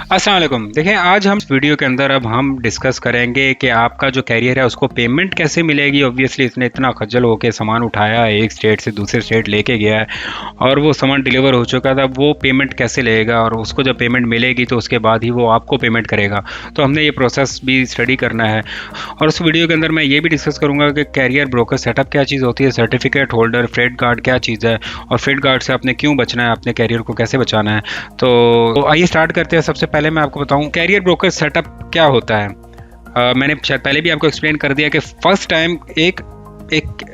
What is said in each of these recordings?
अस्सलाम वालेकुम। देखिए, आज हम इस वीडियो के अंदर अब हम डिस्कस करेंगे कि आपका जो कैरियर है उसको पेमेंट कैसे मिलेगी। ऑब्वियसली इसने इतना खज्जल होकर सामान उठाया है, एक स्टेट से दूसरे स्टेट लेके गया है और वो सामान डिलीवर हो चुका था। वो पेमेंट कैसे लेगा और उसको जब पेमेंट मिलेगी तो उसके बाद ही वो आपको पेमेंट करेगा। तो हमने ये प्रोसेस भी स्टडी करना है और उस वीडियो के अंदर मैं ये भी डिस्कस करूँगा कि कैरियर ब्रोकर सेटअप क्या चीज़ होती है, सर्टिफिकेट होल्डर, फ्रेट गार्ड क्या चीज़ है और फ्रेट गार्ड से आपने क्यों बचना है, अपने कैरियर को कैसे बचाना है। तो आइए स्टार्ट करते हैं। सबसे पहले मैं आपको बताऊं कैरियर ब्रोकर सेटअप क्या होता है। मैंने शायद पहले भी आपको एक्सप्लेन कर दिया कि फर्स्ट टाइम एक एक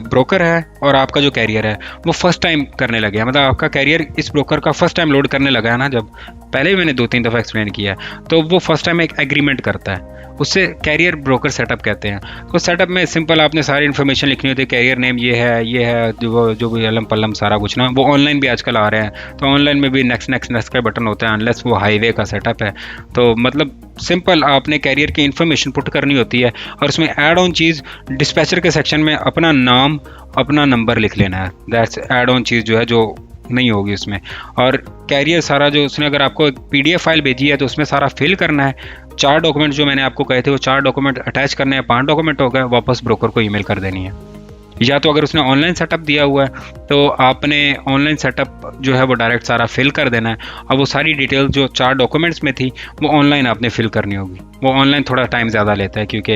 ब्रोकर है और आपका जो कैरियर है वो फर्स्ट टाइम करने लगे हैं। मतलब आपका कैरियर इस ब्रोकर का फर्स्ट टाइम लोड करने लगा है ना, जब पहले भी मैंने 2-3 दफ़ा एक्सप्लेन किया है, तो वो फर्स्ट टाइम एक एग्रीमेंट करता है, उससे कैरियर ब्रोकर सेटअप कहते हैं। तो सेटअप में सिंपल आपने सारी इन्फॉर्मेशन लिखनी होती है। कैरियर नेम ये है जो भी अलम पल्लम सारा कुछ ना, वो ऑनलाइन भी आजकल आ रहे हैं, तो ऑनलाइन में भी नेक्स्ट का बटन होता है, अनलेस वो हाईवे का सेटअप है। तो मतलब सिंपल आपने कैरियर की इन्फॉर्मेशन पुट करनी होती है और उसमें ऐड ऑन चीज़ डिस्पैचर के सेक्शन में अपना नाम अपना नंबर लिख लेना है। दैट्स ऐड ऑन चीज़ जो है जो नहीं होगी उसमें। और कैरियर सारा जो उसने अगर आपको एक पीडीएफ फाइल भेजी है तो उसमें सारा फिल करना है। 4 डॉक्यूमेंट जो मैंने आपको कहे थे वो 4 डॉक्यूमेंट अटैच करने हैं। 5 डॉक्यूमेंट हो गए, वापस ब्रोकर को ईमेल कर देनी है। या तो अगर उसने ऑनलाइन सेटअप दिया हुआ है तो आपने ऑनलाइन सेटअप जो है वो डायरेक्ट सारा फिल कर देना है। अब वो सारी डिटेल जो 4 डॉक्यूमेंट्स में थी वो ऑनलाइन आपने फिल करनी होगी। वो ऑनलाइन थोड़ा टाइम ज़्यादा लेता है क्योंकि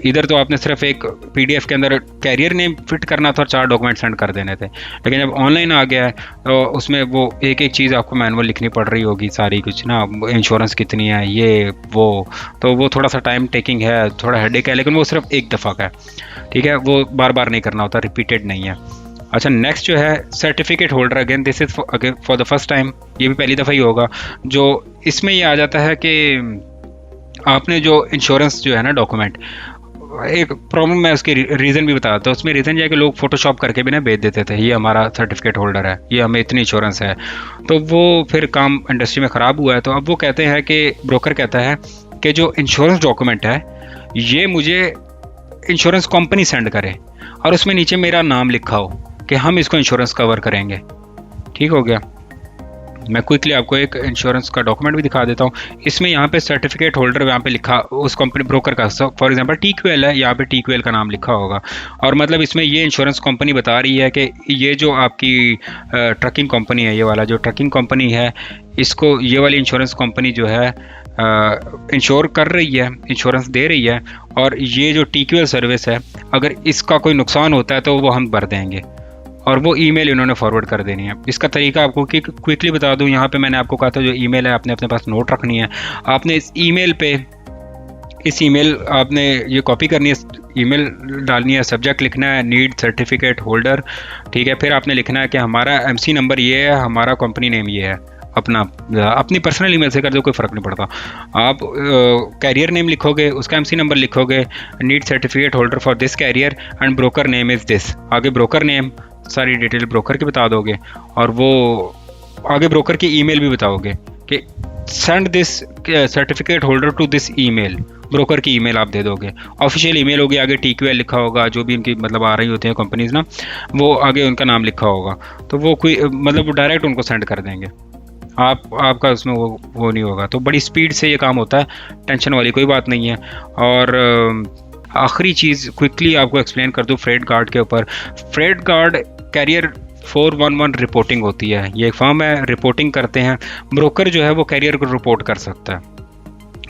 इधर तो आपने सिर्फ एक पीडीएफ के अंदर कैरियर नेम फिट करना था और 4 डॉक्यूमेंट सेंड कर देने थे। लेकिन जब ऑनलाइन आ गया है तो उसमें वो एक एक चीज़ आपको मैनुअल लिखनी पड़ रही होगी, सारी कुछ ना, इंश्योरेंस कितनी है, ये वो, तो वो थोड़ा सा टाइम टेकिंग है, थोड़ा हेडेक है। लेकिन वो सिर्फ एक दफ़ा का है, ठीक है, वो बार बार नहीं करना होता, रिपीटेड नहीं है। अच्छा, नेक्स्ट जो है certificate holder, again this is again for the first time, ये भी पहली दफ़ा ही होगा। जो इसमें ये आ जाता है कि आपने जो इंश्योरेंस जो है ना डॉक्यूमेंट, एक प्रॉब्लम मैं उसकी रीज़न भी बताता हूँ। उसमें रीज़न ये है कि लोग फोटोशॉप करके भी ना भेज देते थे, ये हमारा सर्टिफिकेट होल्डर है, ये हमें इतनी इंश्योरेंस है, तो वो फिर काम इंडस्ट्री में ख़राब हुआ है। तो अब वो कहते हैं कि ब्रोकर कहता है कि जो इंश्योरेंस डॉक्यूमेंट है ये मुझे इंश्योरेंस कंपनी सेंड करे और उसमें नीचे मेरा नाम लिखा हो कि हम इसको इंश्योरेंस कवर करेंगे। ठीक हो गया। मैं क्विकली आपको एक इंश्योरेंस का डॉक्यूमेंट भी दिखा देता हूँ। इसमें यहाँ पे सर्टिफिकेट होल्डर यहाँ पे लिखा उस कंपनी ब्रोकर का, फॉर एग्जांपल TQL है, यहाँ पे TQL का नाम लिखा होगा। और मतलब इसमें ये इंश्योरेंस कंपनी बता रही है कि ये जो आपकी ट्रकिंग कंपनी है, ये वाला जो ट्रकिंग कंपनी है, इसको ये वाली इंश्योरेंस कंपनी जो है इंश्योर कर रही है, इंश्योरेंस दे रही है। और ये जो TQL सर्विस है, अगर इसका कोई नुकसान होता है तो वो हम भर देंगे। और वो ईमेल इन्होंने फॉरवर्ड कर देनी है। इसका तरीका आपको क्विकली बता दूं, यहाँ पे मैंने आपको कहा था जो ईमेल है आपने अपने पास नोट रखनी है। आपने इस ईमेल आपने ये कॉपी करनी है, ईमेल डालनी है, सब्जेक्ट लिखना है नीड सर्टिफिकेट होल्डर, ठीक है। फिर आपने लिखना है कि हमारा MC नंबर ये है, हमारा कंपनी नेम ये है। अपनी पर्सनल ईमेल से कर दो, कोई फ़र्क नहीं पड़ता। आप कैरियर नेम लिखोगे, उसका MC नंबर लिखोगे, need certificate holder for this carrier and broker name is this. आगे ब्रोकर नेम, सारी डिटेल ब्रोकर की बता दोगे और वो आगे ब्रोकर की ईमेल भी बताओगे कि send this certificate holder to this email. Broker की ईमेल आप दे दोगे, ऑफिशियल ईमेल होगी, आगे TQL लिखा होगा, जो भी इनकी मतलब आ रही होती है कंपनीज ना, वो आगे उनका नाम लिखा होगा। तो वो कोई मतलब वो डायरेक्ट उनको सेंड कर देंगे, आपका उसमें वो नहीं होगा। तो बड़ी स्पीड से ये काम होता है, टेंशन वाली कोई बात नहीं है। और आखिरी चीज़ क्विकली आपको एक्सप्लेन कर दूँ फ्रेट गार्ड के ऊपर। फ्रेट गार्ड कैरियर 411 रिपोर्टिंग होती है, ये एक फर्म है, रिपोर्टिंग करते हैं। ब्रोकर जो है वो कैरियर को रिपोर्ट कर सकता है।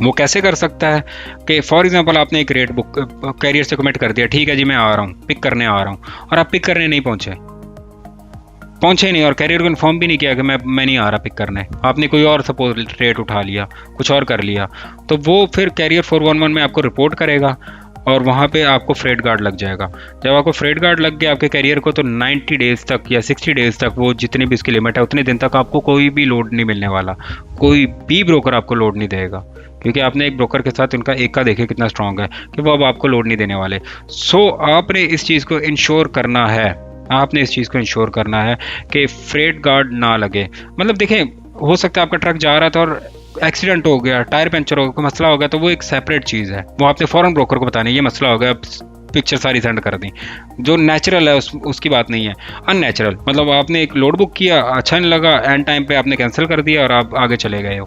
वो कैसे कर सकता है कि फॉर एग्जांपल आपने एक रेट बुक कैरियर से कमिट कर दिया, ठीक है जी मैं आ रहा हूँ, पिक करने आ रहा हूँ, और आप पिक करने नहीं पहुँचे नहीं और कैरियर को इन्फॉर्म भी नहीं किया कि मैं नहीं आ रहा पिक करने, आपने कोई और सपोज रेट उठा लिया, कुछ और कर लिया, तो वो फिर कैरियर 411 में आपको रिपोर्ट करेगा और वहाँ पे आपको फ्रेट गार्ड लग जाएगा। जब आपको फ्रेट गार्ड लग गया आपके कैरियर को, तो 90 डेज़ तक या 60 डेज़ तक, वो जितनी भी इसकी लिमिट है उतने दिन तक आपको कोई भी लोड नहीं मिलने वाला, कोई भी ब्रोकर आपको लोड नहीं देगा, क्योंकि आपने एक ब्रोकर के साथ इनका एका देखे कितना स्ट्रांग है कि वो अब आपको लोड नहीं देने वाले। सो आपने इस चीज़ को इंश्योर करना है, आपने इस चीज़ को इंश्योर करना है कि फ्रेट गार्ड ना लगे। मतलब देखें, हो सकता है आपका ट्रक जा रहा था और एक्सीडेंट हो गया, टायर पंचर हो गया, कोई मसला हो गया, तो वो एक सेपरेट चीज़ है, वो आपने फ़ौरन ब्रोकर को बताना है, ये मसला हो गया, पिक्चर सारी सेंड कर दी। जो नेचुरल है उसकी बात नहीं है, अननेचुरल मतलब आपने एक लोड बुक किया, अच्छा नहीं लगा, एंड टाइम पे आपने कैंसिल कर दिया और आप आगे चले गए हो,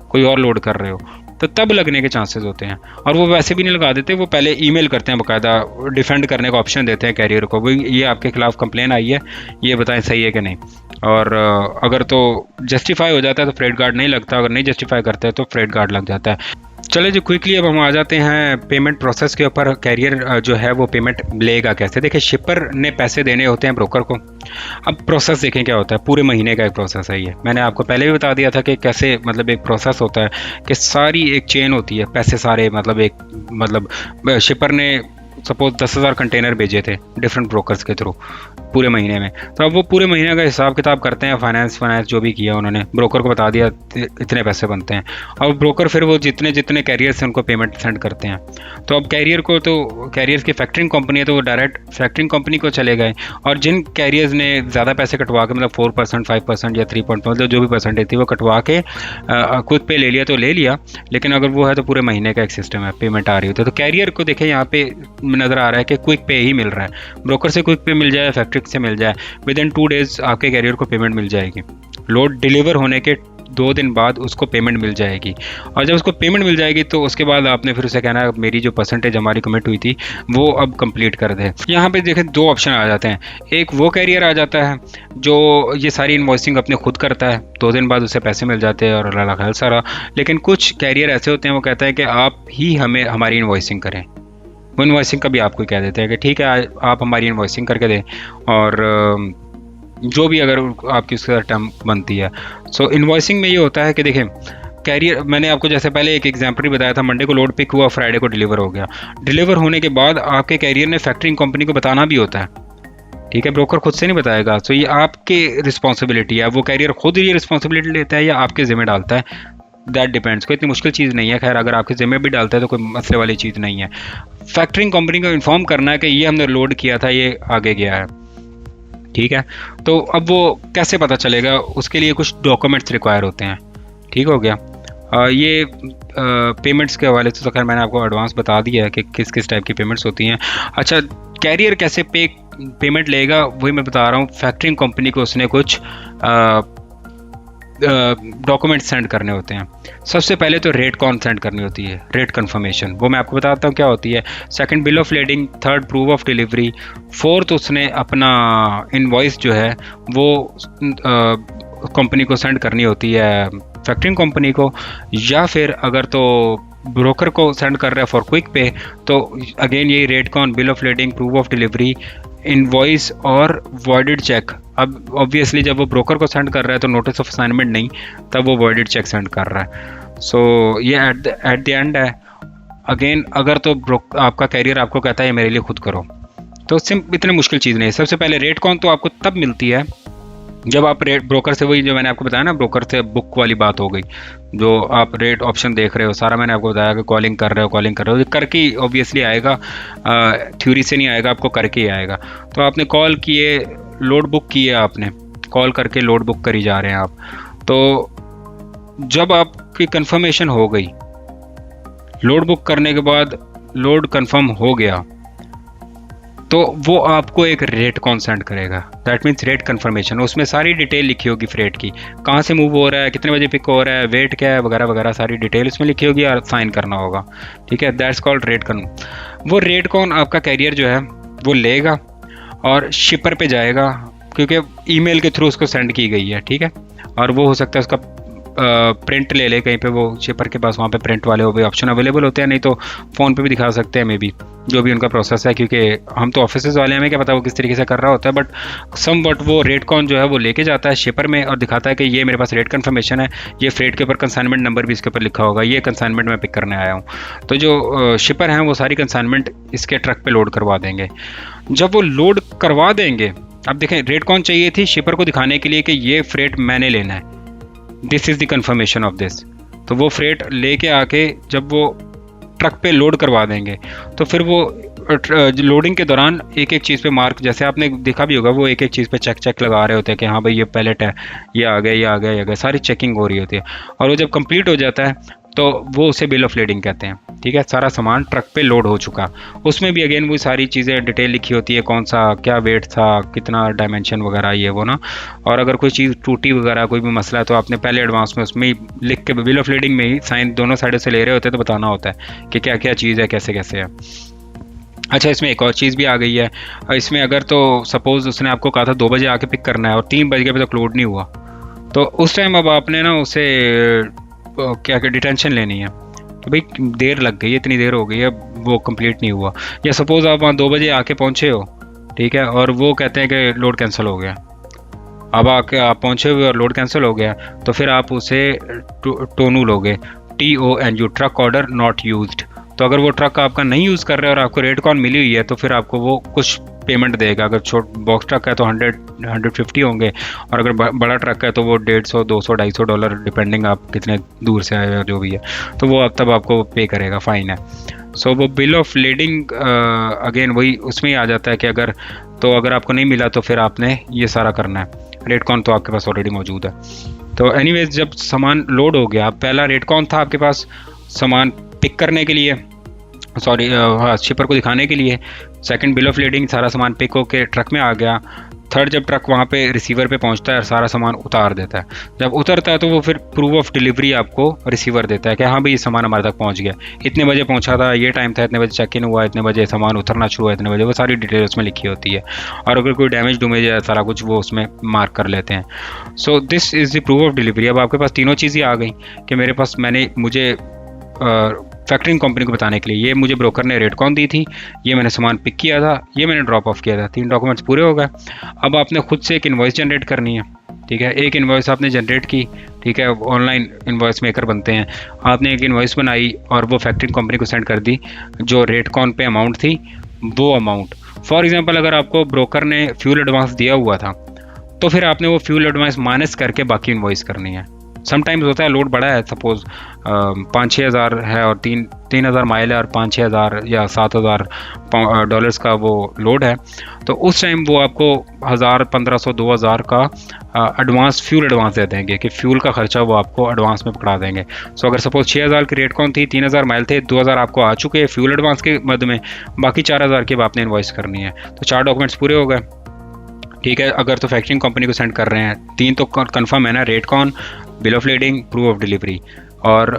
कोई और लोड कर रहे हो, तो तब लगने के चांसेस होते हैं। और वो वैसे भी नहीं लगा देते, वो पहले ईमेल करते हैं, बाकायदा डिफेंड करने का ऑप्शन देते हैं कैरियर को, भाई ये आपके खिलाफ कंप्लेन आई है, ये बताएं सही है कि नहीं। और अगर तो जस्टिफाई हो जाता है तो फ्रेट गार्ड नहीं लगता, अगर नहीं जस्टिफाई करते हैं तो फ्रेट गार्ड लग जाता है। चले जी क्विकली अब हम आ जाते हैं पेमेंट प्रोसेस के ऊपर। कैरियर जो है वो पेमेंट लेगा कैसे। देखिए शिपर ने पैसे देने होते हैं ब्रोकर को। अब प्रोसेस देखें क्या होता है, पूरे महीने का एक प्रोसेस है ये, मैंने आपको पहले भी बता दिया था कि कैसे मतलब एक प्रोसेस होता है कि सारी एक चेन होती है, पैसे सारे मतलब एक मतलब शिपर ने सपोज 10,000 कंटेनर भेजे थे डिफरेंट ब्रोकर्स के थ्रू पूरे महीने में, तो अब वो पूरे महीने का हिसाब किताब करते हैं, फाइनेंस जो भी किया उन्होंने ब्रोकर को बता दिया इतने पैसे बनते हैं, और ब्रोकर फिर वो जितने जितने कैरियर्स हैं उनको पेमेंट सेंड करते हैं। तो अब कैरियर को तो कैरियर्स की फैक्टरिंग कंपनी है तो वो डायरेक्ट फैक्टरिंग कंपनी को चले गए, और जिन कैरियर्स ने ज़्यादा पैसे कटवा के मतलब 4%, 5% या 3% मतलब जो भी परसेंटेज थी वो कटवा के क्विक पे ले लिया तो ले लिया, लेकिन अगर वो है तो पूरे महीने का एक सिस्टम है, पेमेंट आ रही होती है। तो कैरियर को देखें यहाँ पे नज़र आ रहा है कि क्विक पे ही मिल रहा है, ब्रोकर से क्विक पे मिल जाए, फैक्ट्री से मिल जाए, विद इन 2 डेज आपके कैरियर को पेमेंट मिल जाएगी। लोड डिलीवर होने के 2 दिन बाद उसको पेमेंट मिल जाएगी, और जब उसको पेमेंट मिल जाएगी तो उसके बाद आपने फिर उसे कहना है मेरी जो परसेंटेज हमारी कमिट हुई थी वो अब कंप्लीट कर दे। यहाँ पे देखें 2 ऑप्शन आ जाते हैं, एक वो कैरियर आ जाता है जो ये सारी इन्वॉइसिंग अपने खुद करता है, 2 दिन बाद उसे पैसे मिल जाते हैं और अल्लाह खैर सारा। लेकिन कुछ कैरियर ऐसे होते हैं वो कहता है कि आप ही हमें हमारी इन्वॉइसिंग करें, वो इन्वॉइसिंग का भी आपको कह देते हैं कि ठीक है आप हमारी इन्वॉइसिंग करके दें, और जो भी अगर आपकी उसके साथ टर्म बनती है। सो इन्वॉइसिंग में ये होता है कि देखें कैरियर, मैंने आपको जैसे पहले एक एग्जाम्पल बताया था, मंडे को लोड पिक हुआ, फ्राइडे को डिलीवर हो गया। डिलीवर होने के बाद आपके कैरियर ने फैक्टरिंग कंपनी को बताना भी होता है, ठीक है, ब्रोकर खुद से नहीं बताएगा। तो ये आपके रिस्पॉन्सिबिलिटी है, वो कैरियर खुद ये रिस्पॉन्सिबिलिटी लेता है या आपके ज़िम्मे डालता है, दैट डिपेंड्स। कोई इतनी मुश्किल चीज़ नहीं है, खैर अगर आपके ज़िम्मे भी डालता है तो कोई मसले वाली चीज़ नहीं है। फैक्टरिंग कंपनी को इन्फॉर्म करना है कि ये हमने लोड किया था, ये आगे गया है, ठीक है। तो अब वो कैसे पता चलेगा, उसके लिए कुछ डॉक्यूमेंट्स रिक्वायर होते हैं, ठीक हो गया। ये पेमेंट्स के हवाले से तो खैर मैंने आपको एडवांस बता दिया है कि किस किस टाइप की पेमेंट्स होती हैं। अच्छा कैरियर कैसे पेमेंट लेगा वही मैं बता रहा हूँ। फैक्टरिंग कंपनी को उसने कुछ डॉक्यूमेंट सेंड करने होते हैं। सबसे पहले तो रेट कॉन सेंड करनी होती है, रेट कन्फर्मेशन, वो मैं आपको बताता हूँ क्या होती है। Second bill of lending, third proof of delivery, fourth उसने अपना इनवॉइस जो है वो कंपनी को सेंड करनी होती है, फैक्टरिंग कंपनी को, या फिर अगर तो ब्रोकर को सेंड कर रहा है फॉर क्विक पे तो अगेन यही rate con, bill of lading, proof of delivery, invoice और वॉइडेड चेक। अब ऑब्वियसली जब वो ब्रोकर को सेंड कर रहा है तो नोटिस ऑफ असाइनमेंट नहीं, तब वो वॉइडेड चेक सेंड कर रहा है। सो ये एट द एंड है। अगेन अगर तो आपका कैरियर आपको कहता है मेरे लिए खुद करो, तो इतनी मुश्किल चीज़ नहीं है। सबसे पहले रेट कॉन तो आपको तब मिलती है जब आप रेट ब्रोकर से, वही जो मैंने आपको बताया ना ब्रोकर से बुक वाली बात हो गई, जो आप रेट ऑप्शन देख रहे हो सारा मैंने आपको बताया कि कॉलिंग कर रहे हो करके ऑब्वियसली आएगा, थ्योरी से नहीं आएगा, आपको करके ही आएगा। तो आपने कॉल किए, लोड बुक किए, आपने कॉल करके लोड बुक करी जा रहे हैं आप, तो जब आपकी कंफर्मेशन हो गई, लोड बुक करने के बाद लोड कंफर्म हो गया, तो वो आपको एक रेट कॉन सेंड करेगा, दैट मीन्स रेट कंफर्मेशन। उसमें सारी डिटेल लिखी होगी फ्रेट की, कहाँ से मूव हो रहा है, कितने बजे पिक हो रहा है, वेट क्या है, वगैरह वगैरह सारी डिटेल उसमें लिखी होगी और साइन करना होगा, ठीक है। That's called rate con. वो रेट कॉन आपका कैरियर जो है वो लेगा और शिपर पे जाएगा, क्योंकि ईमेल के थ्रू उसको सेंड की गई है, ठीक है। और वो हो सकता है उसका प्रिंट ले ले कहीं पे, वो शिपर के पास वहाँ पे प्रिंट वाले वो भी ऑप्शन अवेलेबल होते हैं, नहीं तो फ़ोन पे भी दिखा सकते हैं मे बी, जो भी उनका प्रोसेस है, क्योंकि हम तो ऑफिस वाले हमें क्या पता वो किस तरीके से कर रहा होता है। बट सम वट वो रेट कॉन जो है वो लेके जाता है शिपर में और दिखाता है कि ये मेरे पास रेट कन्फर्मेशन है, ये फ्रेट के ऊपर कंसाइनमेंट नंबर भी इसके ऊपर लिखा होगा, ये कंसाइनमेंट मैं पिक करने आया हूँ। तो जो शिपर हैं वो सारी कंसाइनमेंट इसके ट्रक पर लोड करवा देंगे। जब वो लोड करवा देंगे, अब देखें रेट कॉन चाहिए थी शिपर को दिखाने के लिए कि ये फ्रेट मैंने लेना है, this is the confirmation of this. तो वो फ्रेट लेके आके जब वो ट्रक पे लोड करवा देंगे तो फिर वो लोडिंग के दौरान एक एक चीज़ पे मार्क, जैसे आपने देखा भी होगा, वो एक एक चीज़ पे चेक लगा रहे होते हैं कि हाँ भाई ये पैलेट है, ये आ गया, ये आ गया, ये आ गया, सारी चेकिंग हो रही होती है। और वो जब कंप्लीट हो जाता है तो वो उसे बिल ऑफ लेडिंग कहते हैं। ठीक है, सारा सामान ट्रक पे लोड हो चुका, उसमें भी अगेन वो सारी चीज़ें डिटेल लिखी होती है, कौन सा क्या वेट था, कितना डायमेंशन वगैरह ये वो ना। और अगर कोई चीज़ टूटी वगैरह कोई भी मसला है तो आपने पहले एडवांस में उसमें ही लिख के बिल ऑफ लेडिंग में ही साइन दोनों साइडों से ले रहे होते हैं तो बताना होता है कि क्या क्या चीज़ है, कैसे कैसे है। अच्छा, इसमें एक और चीज़ भी आ गई है। इसमें अगर तो सपोज़ उसने आपको कहा था 2 बजे आके पिक करना है और 3 बज गए अभी तक लोड नहीं हुआ, तो उस टाइम अब आपने ना उसे क्या क्या डिटेंशन लेनी है कि भाई देर लग गई है, इतनी देर हो गई है, वो कंप्लीट नहीं हुआ। या सपोज़ आप वहाँ 2 बजे आके पहुँचे हो, ठीक है, और वो कहते हैं कि लोड कैंसिल हो गया। अब आके आप पहुँचे हुए और लोड कैंसिल हो गया, तो फिर आप उसे टोनू लोगे, TONU, truck order not used. तो अगर वो ट्रक आपका नहीं यूज़ कर रहे और आपको रेट कॉन मिली हुई है तो फिर आपको वो कुछ पेमेंट देगा। अगर छोट बॉक्स ट्रक है तो 150 होंगे, और अगर बड़ा ट्रक है तो वो 150, 200, $250 डिपेंडिंग आप कितने दूर से आए हो जो भी है, तो वो अब तब आपको पे करेगा, फ़ाइन है। सो वो बिल ऑफ लेडिंग अगेन वही उसमें ही आ जाता है कि अगर आपको नहीं मिला तो फिर आपने ये सारा करना है। रेट कॉन तो आपके पास ऑलरेडी मौजूद है। तो एनीवेज, जब सामान लोड हो गया, पहला रेट कॉन था आपके पास सामान पिक करने के लिए, सॉरी हाँ, शिपर को दिखाने के लिए। सेकंड, बिल ऑफ लेडिंग, सारा सामान पिक होके ट्रक में आ गया। थर्ड, जब ट्रक वहाँ पे रिसीवर पे पहुँचता है और सारा सामान उतार देता है। जब उतरता है तो वो फिर प्रूफ ऑफ डिलीवरी आपको रिसीवर देता है कि हाँ भाई ये सामान हमारे तक पहुँच गया, इतने बजे पहुँचा था, ये टाइम था, इतने बजे चेक इन हुआ, इतने बजे सामान उतरना शुरू हुआ, इतने बजे, वो सारी डिटेल उसमें लिखी होती है। और अगर कोई डैमेज डूमेज है सारा कुछ वो उसमें मार्क कर लेते हैं। So this is the proof of delivery. अब आपके पास तीनों चीज़ें आ गई कि मेरे पास मुझे फैक्टरिंग कंपनी को बताने के लिए ये मुझे ब्रोकर ने रेट कॉन दी थी, ये मैंने सामान पिक किया था, ये मैंने ड्रॉप ऑफ किया था, 3 डॉक्यूमेंट्स पूरे हो गए। अब आपने खुद से एक इन्वॉइस जनरेट करनी है। ठीक है, एक इन्वॉइस आपने जनरेट की, ठीक है, ऑनलाइन इन्वॉइस मेकर बनते हैं। आपने एक इन्वॉइस बनाई और वो फैक्टरिंग कंपनी को सेंड कर दी, जो रेट कॉन पे अमाउंट थी वो अमाउंट। फॉर एग्जांपल, अगर आपको ब्रोकर ने फ्यूल एडवांस दिया हुआ था तो फिर आपने वो फ्यूल एडवांस माइनस करके बाकी इन्वॉइस करनी है। समटाइम्स होता है लोड बड़ा है, सपोज 5-6 हज़ार है और 3,000 माइल है और 5-6 हज़ार या 7,000 डॉलर्स का वो लोड है, तो उस टाइम वो आपको 1,000, 1,500, 2,000 का एडवांस फ्यूल एडवांस दे देंगे कि फ्यूल का खर्चा वो आपको एडवांस में पकड़ा देंगे। सो अगर सपोज 6,000 की रेट कौन थी, 3,000 माइल थे, 2,000 आपको आ चुके हैं फ्यूल एडवांस के मद में, बाकी 4,000 की आपने इन्वॉइस करनी है। तो 4 डॉक्यूमेंट्स पूरे हो गए। ठीक है, अगर तो फैक्टरिंग कंपनी को सेंड कर रहे हैं, 3 तो कंफर्म है ना, rate con, bill of lading, proof of delivery और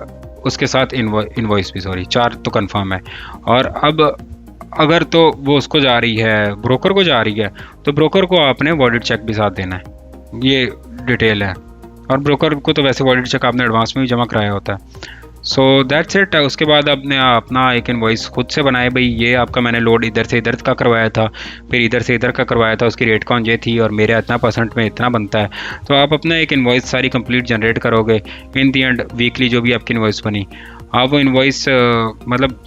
उसके साथ इन्वॉइस भी, सॉरी 4 तो कंफर्म है। और अब अगर तो वो उसको जा रही है, ब्रोकर को जा रही है, तो ब्रोकर को आपने वॉलिड चेक भी साथ देना है, ये डिटेल है। और ब्रोकर को तो वैसे वॉलिड चेक आपने एडवांस में भी जमा कराया होता है। So that's it. उसके बाद आपने अपना एक इनवॉइस खुद से बनाए, भाई ये आपका मैंने लोड इधर से इधर का करवाया था, फिर इधर से इधर का करवाया था, उसकी रेट कौन ये थी और मेरे इतना % में इतना बनता है। तो आप अपना एक इनवॉइस सारी कंप्लीट जनरेट करोगे। इन दी एंड वीकली जो भी आपकी इनवॉइस बनी, आप वो इनवॉइस मतलब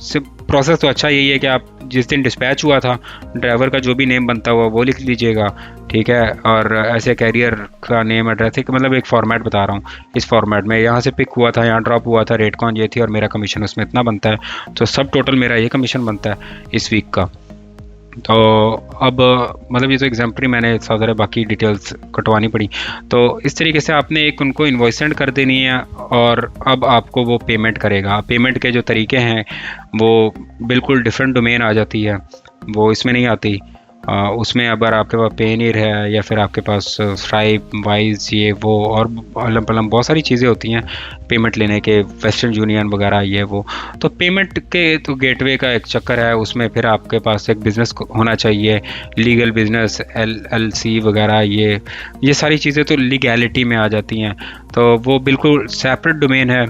प्रोसेस तो अच्छा यही है कि आप जिस दिन डिस्पैच हुआ था ड्राइवर का जो भी नेम बनता हुआ वो लिख लीजिएगा, ठीक है, और ऐसे कैरियर का नेम एड्रेस है, मतलब एक फ़ॉर्मेट बता रहा हूँ, इस फॉर्मेट में यहाँ से पिक हुआ था, यहाँ ड्रॉप हुआ था, रेट कौन ये थी और मेरा कमीशन उसमें इतना बनता है, तो सब टोटल मेरा ये कमीशन बनता है इस वीक का। तो अब मतलब ये तो एग्जाम्पली मैंने सारे बाकी डिटेल्स कटवानी पड़ी। तो इस तरीके से आपने एक उनको इन्वॉइस सेंड कर देनी है और अब आपको वो पेमेंट करेगा। पेमेंट के जो तरीके हैं वो बिल्कुल डिफरेंट डोमेन आ जाती है, वो इसमें नहीं आती। उसमें अगर आपके पास पेनीर है या फिर आपके पास स्ट्राइप, वाइज, ये वो और अलम पलम बहुत सारी चीज़ें होती हैं पेमेंट लेने के, वेस्टर्न यूनियन वगैरह ये वो। तो पेमेंट के तो गेटवे का एक चक्कर है, उसमें फिर आपके पास एक बिज़नेस होना चाहिए, लीगल बिज़नेस, LLC वगैरह, ये सारी चीज़ें तो लीगैलिटी में आ जाती हैं, तो वो बिल्कुल सेपरेट डोमेन है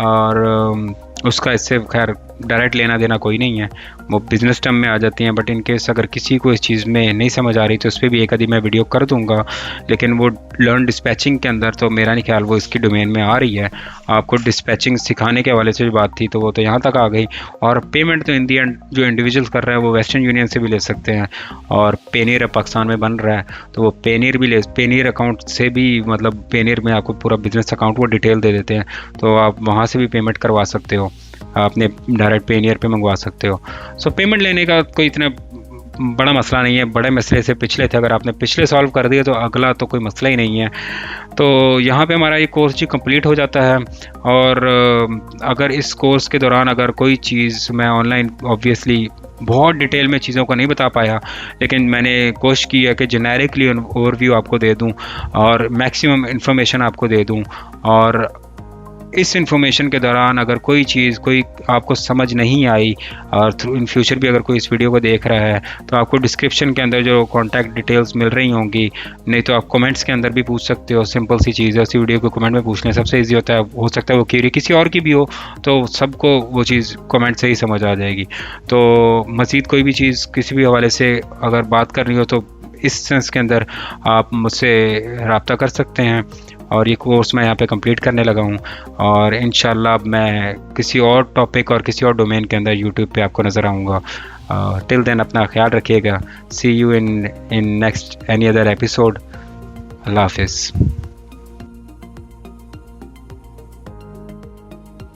और उसका इससे खैर डायरेक्ट लेना देना कोई नहीं है, वो बिज़नेस टर्म में आ जाती हैं। बट इन केस अगर किसी को इस चीज़ में नहीं समझ आ रही तो उस पर भी एक आधी मैं वीडियो कर दूंगा, लेकिन वो लर्न डिस्पैचिंग के अंदर तो मेरा नहीं ख्याल वो इसकी डोमेन में आ रही है। आपको डिस्पैचिंग सिखाने के हवाले से जो बात थी तो वो तो यहाँ तक आ गई। और पेमेंट तो इन दी एंड जो इंडिविजुअल्स कर रहे हैं वो वेस्टर्न यूनियन से भी ले सकते हैं, और पेनीर पाकिस्तान में बन रहा है तो वो पेनीर अकाउंट से भी, मतलब पेनीर में आपको पूरा बिजनेस अकाउंट वो डिटेल दे देते हैं, तो आप वहाँ से भी पेमेंट करवा सकते हो, आपने डायरेक्ट पेनियर पे मंगवा सकते हो। सो पेमेंट लेने का कोई इतना बड़ा मसला नहीं है, बड़े मसले से पिछले थे, अगर आपने पिछले सॉल्व कर दिए तो अगला तो कोई मसला ही नहीं है। तो यहाँ पे हमारा ये कोर्स जी कंप्लीट हो जाता है। और अगर इस कोर्स के दौरान अगर कोई चीज़ मैं ऑनलाइन ऑब्वियसली बहुत डिटेल में चीज़ों को नहीं बता पाया, लेकिन मैंने कोशिश की है कि जेनेरिकली ओवरव्यू आपको दे दूं और मैक्सिमम इन्फॉर्मेशन आपको दे दूं। और इस इंफॉर्मेशन के दौरान अगर कोई चीज़ कोई आपको समझ नहीं आई, और थ्रू इन फ्यूचर भी अगर कोई इस वीडियो को देख रहा है, तो आपको डिस्क्रिप्शन के अंदर जो कॉन्टैक्ट डिटेल्स मिल रही होंगी, नहीं तो आप कमेंट्स के अंदर भी पूछ सकते हो। सिंपल सी चीज़ है, उसी वीडियो को कमेंट में पूछने सबसे ईजी होता है। हो सकता है वो क्यूरी किसी और की भी हो, तो सबको वो चीज़ कमेंट से ही समझ आ जाएगी। तो मज़ीद कोई भी चीज़ किसी भी हवाले से अगर बात करनी हो तो इस सेंस के अंदर आप मुझसे रब्ता कर सकते हैं। और ये कोर्स मैं यहाँ पे कंप्लीट करने लगा हूँ, और इंशाल्लाह अब मैं किसी और टॉपिक और किसी और डोमेन के अंदर यूट्यूब पे आपको नज़र आऊँगा। टिल देन अपना ख्याल रखिएगा। See you in next any other episode. अल्लाह हाफिज़।